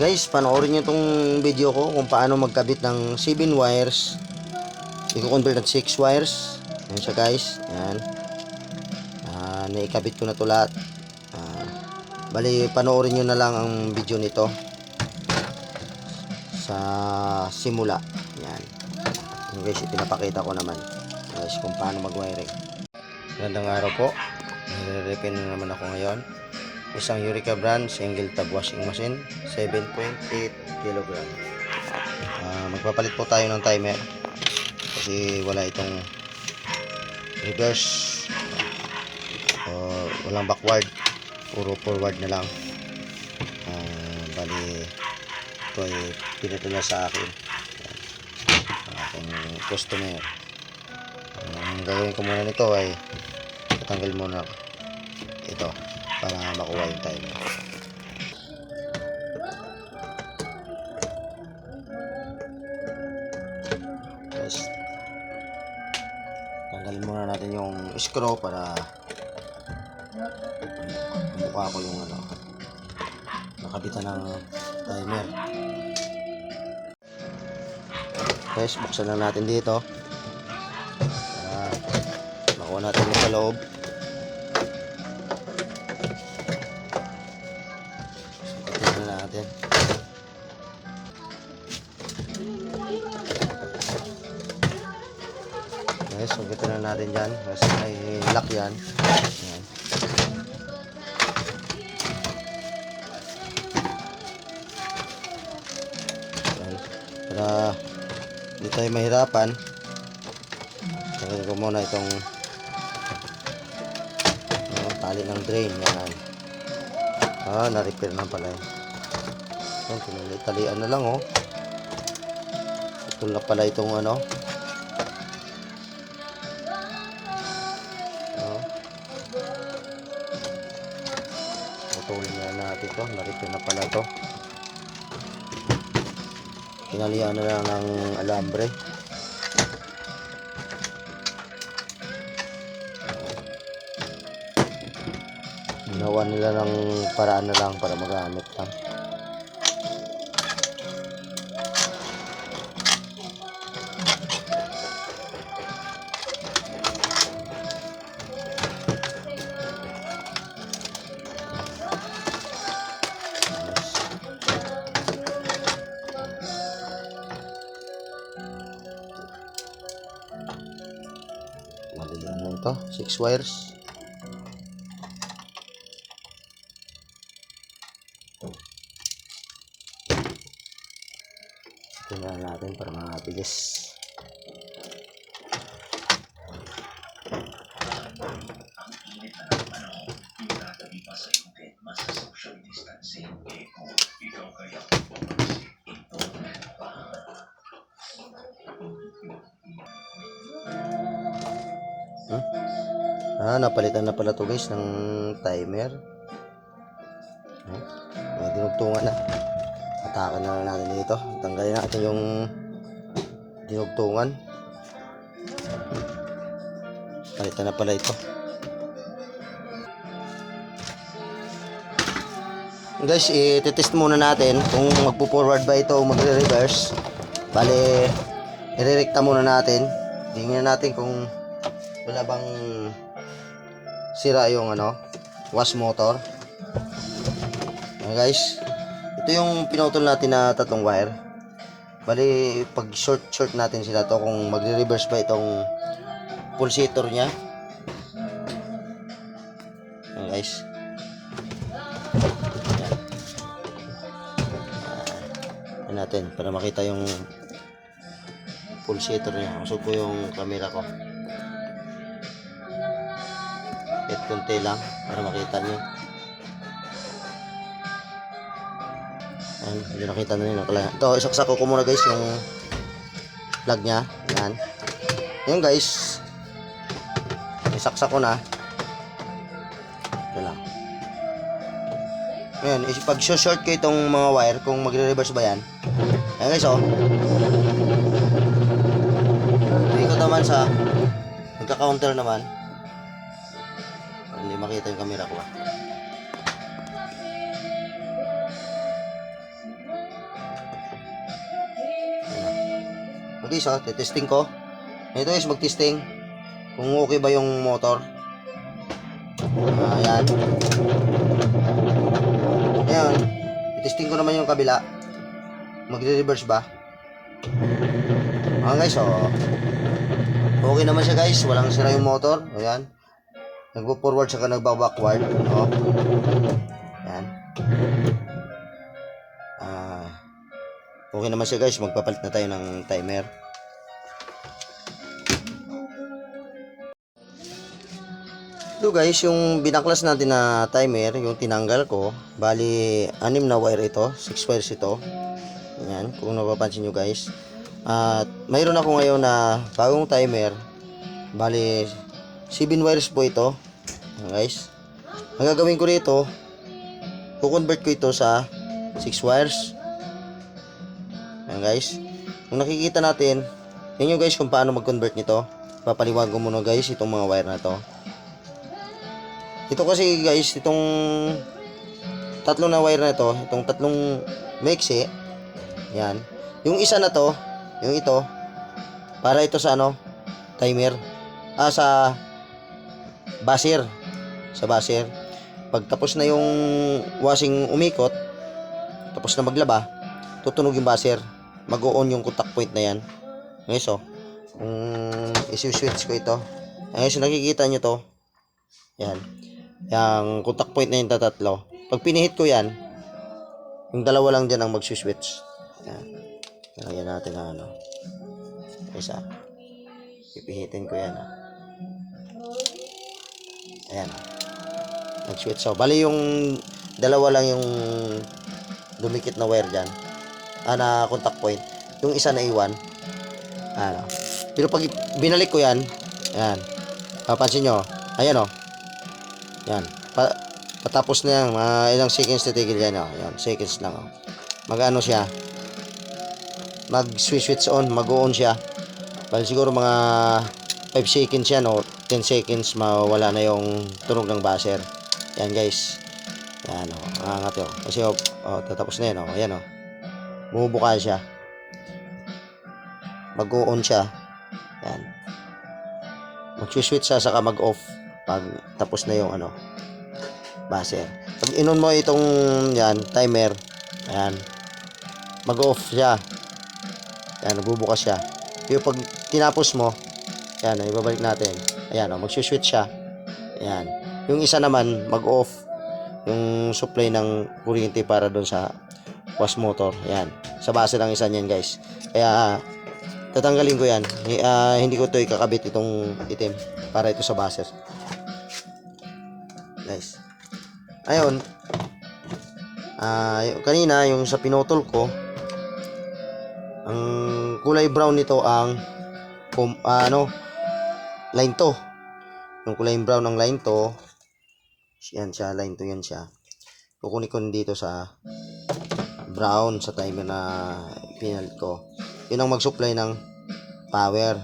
Guys, panoorin nyo itong video ko kung paano magkabit ng 7 wires. I-convert ng 6 wires. Ayan siya guys. Ayan. Naikabit ko na ito lahat. Bali, panoorin nyo na lang ang video nito sa simula. Ayan. Ayan guys, ipinapakita ko naman guys kung paano mag-wiring. Magandang araw po. Nire-repair na naman ako ngayon. Isang Eureka brand single tab washing machine, 7.8 kg. Magpapalit po tayo ng timer kasi wala itong reverse, walang backward, puro forward na lang. Bali ito ay pinito niya sa akin, ang aking customer. Ang gagawin ko muna nito ay tatanggal muna ito para makuha yung timer. Yes. Tanggalin muna natin yung screw para mukha ko yung nakabitan ng timer. Guys, buksan lang natin dito para makuha natin yung sa loob. Natin. Okay, sugitin na natin dyan kasi may lock yan. Ayan. Ayan. Para hindi tayo mahirapan, tanggalin ko muna itong tali ng drain. Yan. Na-repair na pala yun. Tinali-talian na lang, oh. Ito na pala itong putulin na natin ito. Na-repair na pala ito. Tinalian na lang ng alambre. Ginawa nila ng paraan na lang para magamit lang. Malilang na ito, 6 wires. Tingnan natin para mabilis. Napalitan na pala to guys ng timer. May dinugtungan na. Atakan na lang natin dito. Tanggalin natin yung dinugtungan. Palitan na pala ito. Guys, i-test muna natin kung magpo-forward ba ito o magre-reverse. Bale, i-rerekta muna natin. Tingnan natin kung wala bang sira yung wash motor. Guys, ito yung pinutol natin na tatlong wire. Bali, pag short natin sila to kung magre-reverse ba itong pulsator nya. Ayan guys. Ayan natin para makita yung pulsator nya. Usog ko yung camera ko. Kahit konti lang para makita nyo. Ayan, hindi nakita na nyo. Ito, isaksak ko muna guys yung plug nya. Ayan. Ayan guys. Isaksak ko na. Ito lang. Ayan, pag short ko itong mga wire, kung magre-reverse ba yan. Ayan guys, oh. Ikot naman sa nagka-counter naman. Hindi makita yung camera ko. guys, testing ko. Ito guys, mag-testing. Kung okay ba yung motor. Ayan. Ngayon, testing ko naman yung kabila. Magre-reverse ba? Guys, okay naman siya guys. Walang sira yung motor. Ayan. Nagpo-forward saka nagba-backward. Ayan. Okay naman siya guys. Magpapalit na tayo ng timer. Ito guys, yung binaklas natin na timer, yung tinanggal ko, bali 6 na wire ito, 6 wires ito. Ayan, kung napapansin nyo guys. At mayroon ako ngayon na bagong timer, bali 7 wires po ito. Ayan guys, ang gagawin ko rito, kukonvert ko ito sa 6 wires. Ayan guys, kung nakikita natin, yan nyo guys kung paano mag-convert nito. Papaliwag ko muna guys itong mga wire na to. Ito kasi guys, itong tatlong na wire na ito, itong tatlong maiksi, yan. Yung isa na to, yung ito, para ito sa timer. Sa buzzer. Sa buzzer. Pag tapos na yung washing umikot, tapos na maglaba, tutunog yung buzzer. Mag-o-on yung contact point na yan. Guys, kung isi-switch ko ito. Guys, nakikita nyo to. Yan. Yung contact point na yung tatlo. Pag pinihit ko yan, yung dalawa lang dyan ang mag-switch. Yan. Lagyan natin na isa. Pipihitin ko yan. Ayan. Nag-switch. So, bali yung dalawa lang yung dumikit na wire dyan. Na contact point. Yung isa na iwan. Pero pag binalik ko yan, ayan. Papansin nyo. Ayan yan. Patapos na yan. Ilang seconds titigil yan. Yan. Seconds lang. Mag-ano siya. Mag-switch on. Mag-on siya. Bali siguro mga 5 seconds yan o 10 seconds mawala na yung tunog ng buzzer. Yan guys. Yan angat yun. Kasi tatapos na yan. Ayan bumubuka siya. Mag-on siya. Yan. Mag-switch siya saka mag-off pag tapos na yung buzzer. Pag inon mo itong timer, ayan, mag-off siya. Ayan, nagbubukas siya. Pero pag tinapos mo, ayan, ibabalik natin. Ayan, mag-switch siya. Ayan. Yung isa naman, mag-off yung supply ng kuryente para doon sa wash motor. Ayan. Sa base lang isa niyan, guys. Kaya tatanggalin ko yan. Hindi ko ito ikakabit itong itim para ito sa buzzer. Guys. Ayun. Kanina yung sa pinotol ko, ang kulay brown nito ang line to. Yung kulay brown ng line to, yan siya, line to yan siya. Kukunin ko dito sa brown sa timer na pinalit ko. Yun ang mag-supply ng power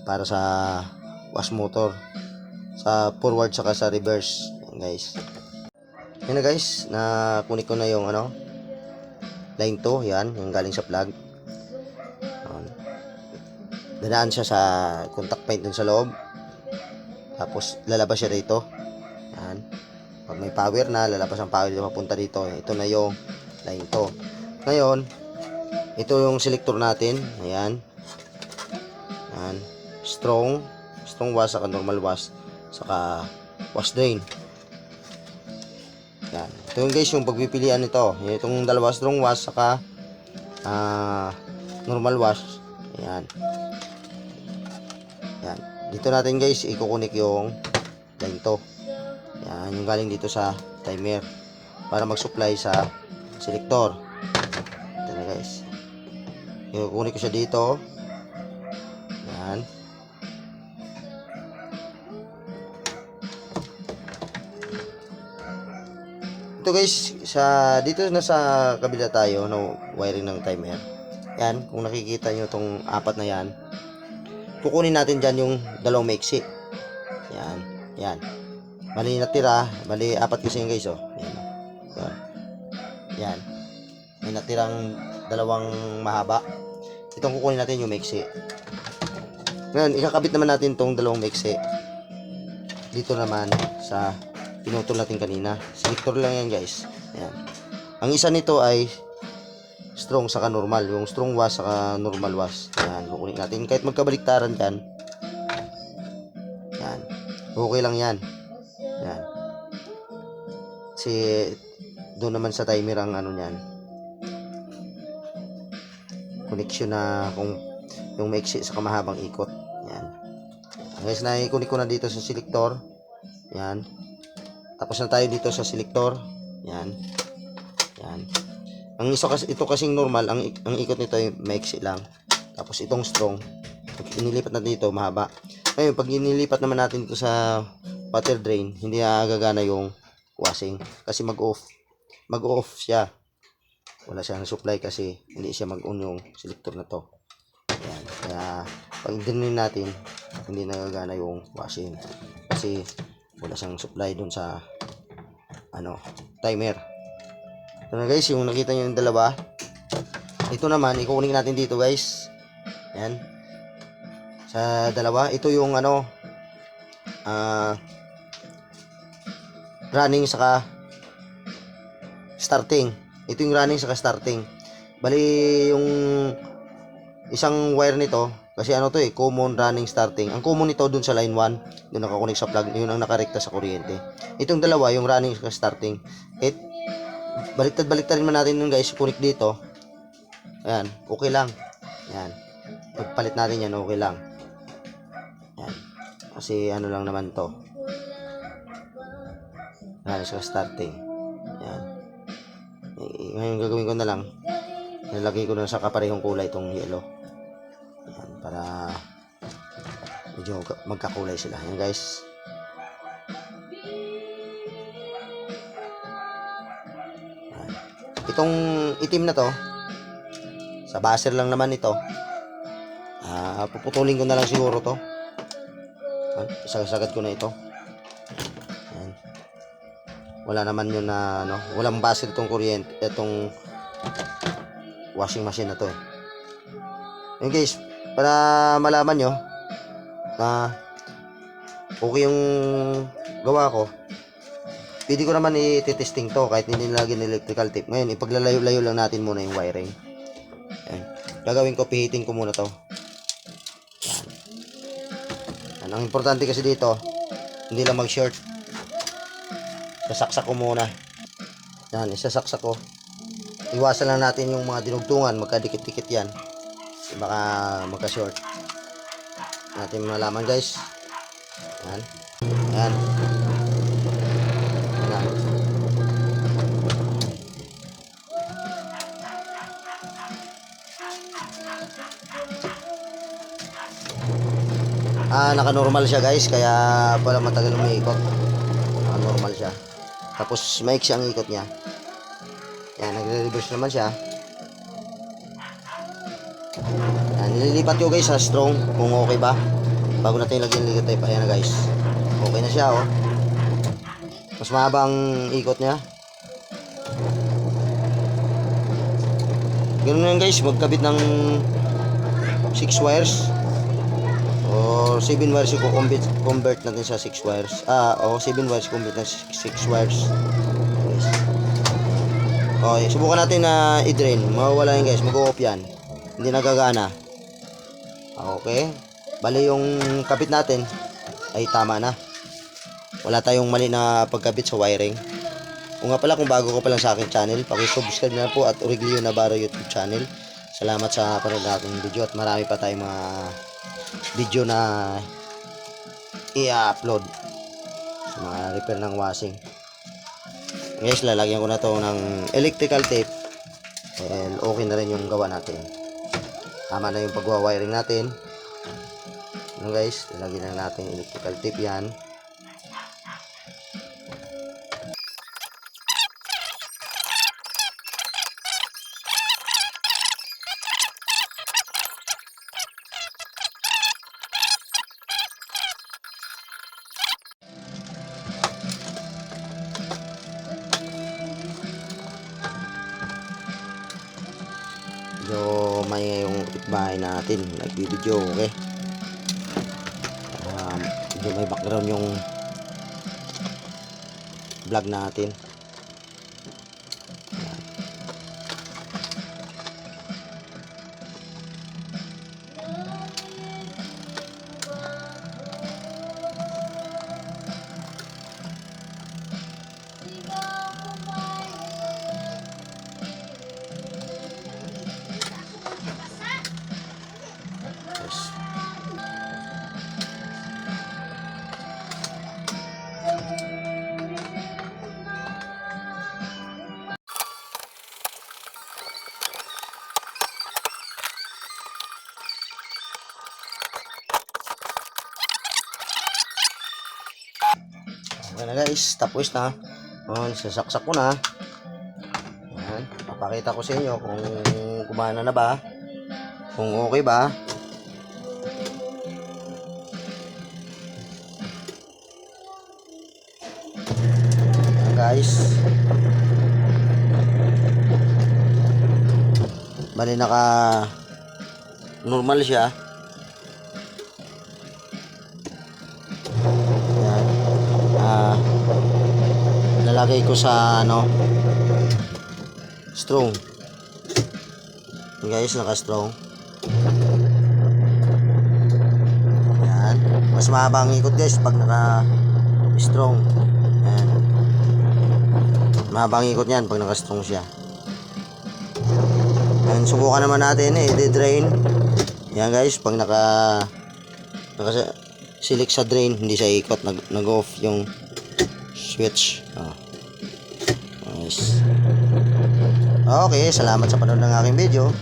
para sa wash motor, sa forward saka sa reverse. Yan guys. Yan na guys, na kunin ko na yung line to, yan, yung galing sa plug. Dadaan siya sa contact point dun sa loob. Tapos lalabas siya dito. Yan. Pag may power na, lalabas ang power dito papunta dito. Ito na yung line to. Ngayon, ito yung selector natin. Ayan. Yan. Strong wash saka normal wash saka wash drain. Yan. Ito yung guys yung pagpipilian nito. Itong dalawa, strong wash saka normal wash. Yan. Yan. Dito natin guys ikukunik yung line to. Yan, yung galing dito sa timer para mag-supply sa selector. Ito na guys. Ikukunik ko siya dito. Yan. Ito guys, dito na sa kabila tayo no wiring ng timer. Yan, kung nakikita nyo itong apat na yan, kukunin natin dyan yung dalawang maiksi. Yan, yan. Bali natira, bali apat kasi yun guys, Yan. Yan. May natirang dalawang mahaba. Itong kukunin natin yung maiksi. Ngayon, ikakabit naman natin itong dalawang maiksi. Dito naman sa pinutol natin kanina. Selector lang yan guys. Ayan. Ang isa nito ay strong saka normal. Yung strong wash saka normal wash. Ayan, kukunin natin. Kahit magkabaliktaran dyan. Ayan. Okay lang yan. Ayan. Kasi doon naman sa timer ang ano niyan. Connection na kung yung maiksi sa mahabang ikot. Ayan. Guys, na-connect ko na dito sa selector. Ayan. Tapos na tayo dito sa selector. Ayan. Ayan. Ang ito kasing normal, ang ikot nito ay maiksi lang. Tapos itong strong, pag inilipat natin dito, mahaba. Ngayon, pag inilipat naman natin dito sa water drain, hindi na gagana yung washing. Kasi mag-off siya. Wala siyang supply kasi hindi siya mag-on yung selector na to. Ayan. Kaya, pag drain natin, hindi na gagana yung washing. Kasi, wala siyang supply dun sa timer. Ito na guys, yung nakita nyo yung dalawa. Ito naman, ikukunin natin dito guys. Ayan. Sa dalawa, ito yung running saka starting. Ito yung running saka starting. Bali, yung isang wire nito, kasi to common running starting. Ang common nito dun sa line 1, dun nakakunik sa plug, yun ang nakarekta sa kuryente. Itong dalawa, yung running saka starting. Baliktad-baliktad man natin nun guys, kunik dito. Ayan, okay lang. Ayan. Pagpalit natin yan, okay lang. Ayan. Kasi lang naman to. Ayan, sa starting. Ayan. Ngayon gagawin ko na lang. Nilagay ko na sa kaparehong kulay itong yellow. Ayan, para medyo magkakulay sila. Ayan guys. Ayan. Itong itim na to, sa buzzer lang naman ito. Puputulin ko na lang siguro to. Isagad ko na ito. Ayan. Wala naman yun na walang buzzer itong kuryente, itong washing machine na to. Ayan guys, para malaman nyo na okay yung gawa ko, pwede ko naman i-testing to kahit hindi nilagyan ng electrical tape. Ngayon, ipaglalayo-layo lang natin muna yung wiring. Ayan. Gagawin ko, pihitin ko muna to. Ayan. Ang importante kasi dito, hindi lang mag-short. Sasaksak ko muna. Yan, isasaksak ko. Iwasan lang natin yung mga dinugtungan, magkadikit-dikit yan. Baka magka-short. Natin malaman guys. Yan. Yan. Naka-normal siya guys, kaya pala matagal umiikot. Naka-normal siya. Tapos maiksi ang ikot niya. Yan, nagre-reverse naman siya. Yan, nililipat ko guys sa strong kung okay ba. Bago natin lagyan ng tape. Ayan na guys. Okay na siya Mas mahaba ang ikot niya. Ganun yan guys, magkabit ng 6 wires. O 7 wires yung convert natin sa 6 wires. 7 wires convert na 6 wires. Yes. Okay, subukan natin na i-drain. Mawawala yan guys, mag-o-off yan. Hindi nagagana. Okay. Bali yung kapit natin ay tama na. Wala tayong mali na pagkabit sa wiring. Kung nga pala, kung bago ko pa lang sa aking channel, paki-subscribe na po at Origlio Navarro YouTube channel. Salamat sa panood nating video at marami pa tayong mga video na i-upload sa mga repair ng washing. Guys, lalagyan ko na to ng electrical tape. Okay na rin yung gawa natin. Tama na yung pagwa-wiring natin. Guys, lalagyan na natin electrical tape yan. Medyo may yung bahay natin. Nagbibideo, okay? Medyo may background yung vlog natin. Yes. Okay na guys, tapos na. Sasaksak ko na. Ayan, papakita ko sa inyo kung gumana na ba, kung okay ba. Ayan guys, bali naka normal siya. Nalagay ko sa strong. Guys, naka-strong. Ayan. Mas mahaba ang ikot guys pag naka-strong. Ayan. Mahaba ang ikot niyan pag naka-strong siya. Ayan, subukan naman natin i-drain. Ayan guys, pag naka-select sa drain, hindi siya ikot, nag-off yung switch. Nice. Okay, salamat sa panonood ng aking video.